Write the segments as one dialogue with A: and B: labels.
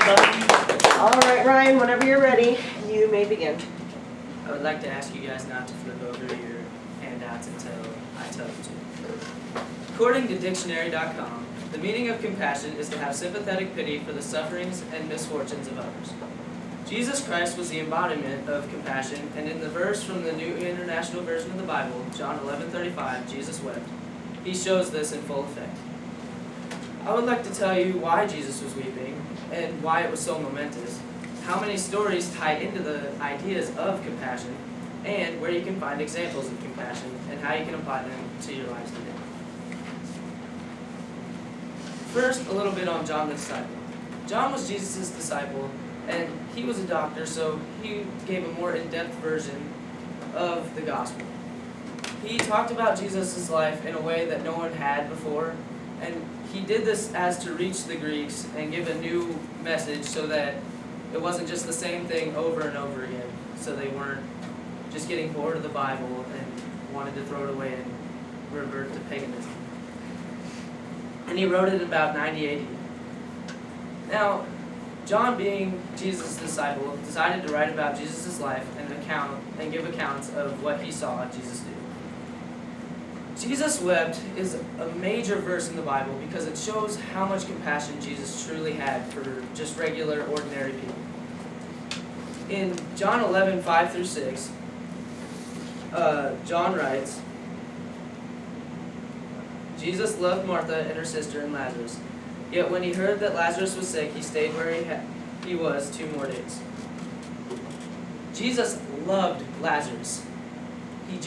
A: All right, Ryan, whenever you're ready, you may begin.
B: I would like to ask you guys not to flip over your handouts until I tell you to. According to dictionary.com, the meaning of compassion is to have sympathetic pity for the sufferings and misfortunes of others. Jesus Christ was the embodiment of compassion, and in the verse from the New International Version of the Bible, John 11:35, Jesus wept. He shows this in full effect. I would like to tell you why Jesus was weeping and why it was so momentous, how many stories tie into the ideas of compassion, and where you can find examples of compassion and how you can apply them to your lives today. First, a little bit on John the disciple. John was Jesus' disciple, and he was a doctor, so he gave a more in-depth version of the gospel. He talked about Jesus' life in a way that no one had before, and he did this as to reach the Greeks and give a new message so that it wasn't just the same thing over and over again, so they weren't just getting bored of the Bible and wanted to throw it away and revert to paganism. And he wrote it about 90 AD. Now, John, being Jesus' disciple, decided to write about Jesus' life and give accounts of what he saw Jesus do. Jesus wept is a major verse in the Bible because it shows how much compassion Jesus truly had for just regular, ordinary people. In John 11:5-6, John writes, Jesus loved Martha and her sister and Lazarus. Yet when he heard that Lazarus was sick, he stayed where he was 2 more days. Jesus loved Lazarus. He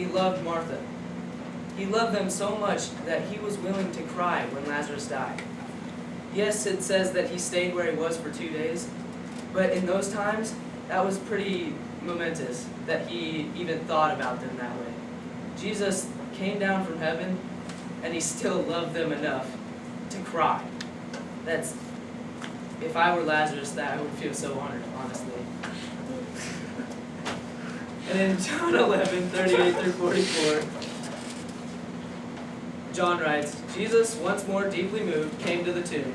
B: loved Martha. He loved them so much that he was willing to cry when Lazarus died. Yes, it says that he stayed where he was for 2 days, but in those times, that was pretty momentous that he even thought about them that way. Jesus came down from heaven, and he still loved them enough to cry. If I were Lazarus, that I would feel so honored, honestly. And in John 11:38-44, John writes, Jesus, once more deeply moved, came to the tomb.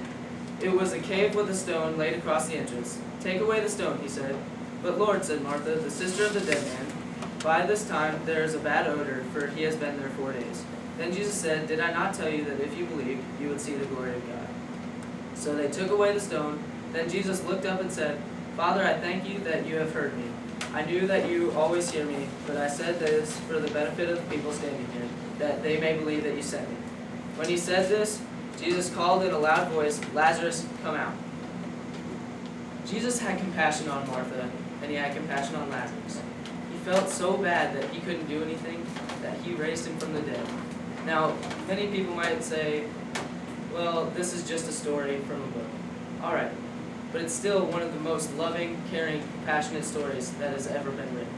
B: It was a cave with a stone laid across the entrance. Take away the stone, he said. But Lord, said Martha, the sister of the dead man, by this time there is a bad odor, for he has been there 4 days. Then Jesus said, did I not tell you that if you believed, you would see the glory of God? So they took away the stone. Then Jesus looked up and said, Father, I thank you that you have heard me. I knew that you always hear me, but I said this for the benefit of the people standing here, that they may believe that you sent me. When he said this, Jesus called in a loud voice, Lazarus, come out. Jesus had compassion on Martha, and he had compassion on Lazarus. He felt so bad that he couldn't do anything, that he raised him from the dead. Now, many people might say, well, this is just a story from a book. All right, but it's still one of the most loving, caring, compassionate stories that has ever been written.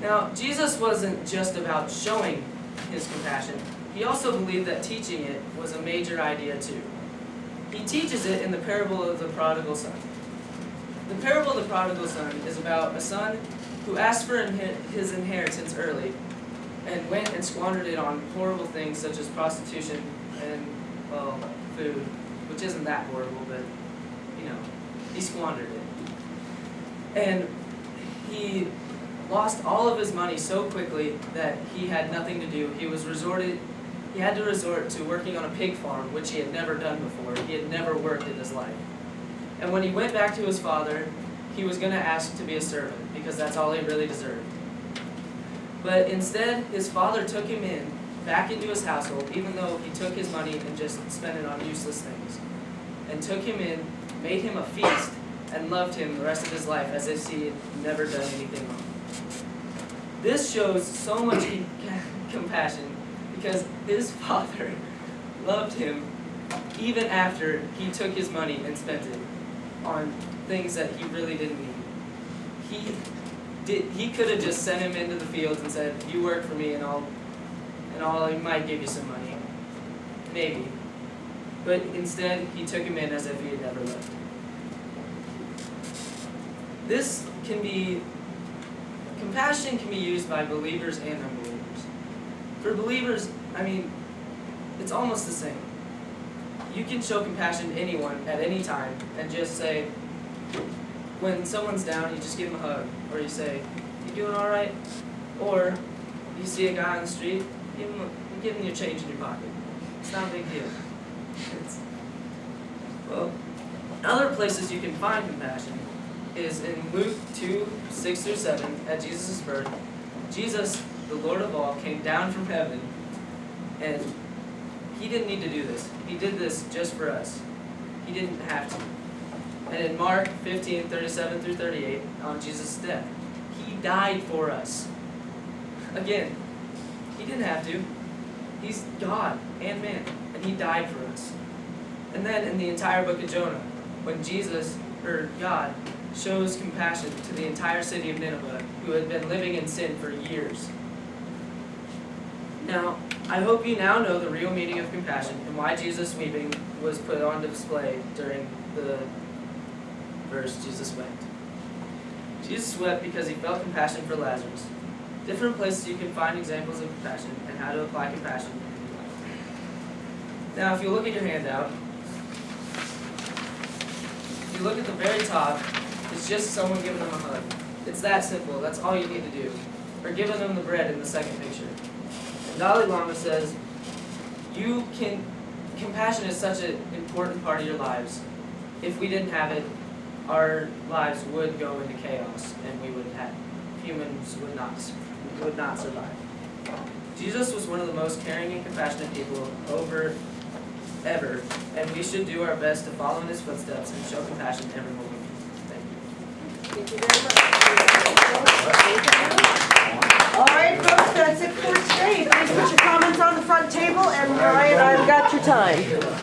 B: Now, Jesus wasn't just about showing his compassion. He also believed that teaching it was a major idea too. He teaches it in the parable of the prodigal son. The parable of the prodigal son is about a son who asked for his inheritance early and went and squandered it on horrible things such as prostitution and, well, food, which isn't that horrible, but, he squandered it. And he lost all of his money so quickly that he had nothing to do. He had to resort to working on a pig farm, which he had never done before. He had never worked in his life. And when he went back to his father, he was going to ask to be a servant, because that's all he really deserved. But instead, his father took him back into his household, even though he took his money and just spent it on useless things. And took him in, made him a feast, and loved him the rest of his life as if he had never done anything wrong. This shows so much compassion because his father loved him even after he took his money and spent it on things that he really didn't need. He could have just sent him into the fields and said, you work for me and I might give you some money. Maybe. But instead, he took him in as if he had never left. Compassion can be used by believers and unbelievers. For believers, it's almost the same. you can show compassion to anyone at any time and just say, when someone's down, you just give them a hug, or you say, "You doing all right?" Or you see a guy on the street, give him your change in your pocket. It's not a big deal. Well, other places you can find compassion is in Luke 2:6-7, at Jesus' birth. Jesus, the Lord of all, came down from heaven, and he didn't need to do this. He did this just for us. He didn't have to. And in Mark 15:37-38, on Jesus' death, he died for us. Again, he didn't have to. He's God and man, and he died for us. And then in the entire book of Jonah, when Jesus, or God, shows compassion to the entire city of Nineveh, who had been living in sin for years. Now, I hope you now know the real meaning of compassion and why Jesus weeping was put on display during the verse Jesus wept. Jesus wept because he felt compassion for Lazarus. Different places you can find examples of compassion and how to apply compassion in your life. Now, if you look at your handout, if you look at the very top, it's just someone giving them a hug. It's that simple. That's all you need to do. Or giving them the bread in the second picture. And Dalai Lama says, compassion is such an important part of your lives. If we didn't have it, our lives would go into chaos, and humans would not survive. Jesus was one of the most caring and compassionate people ever, and we should do our best to follow in his footsteps and show compassion everywhere we meet. Thank you.
A: Thank you very much. All right, folks, that's it for today. Please put your comments on the front table, and Ryan, I've got your time.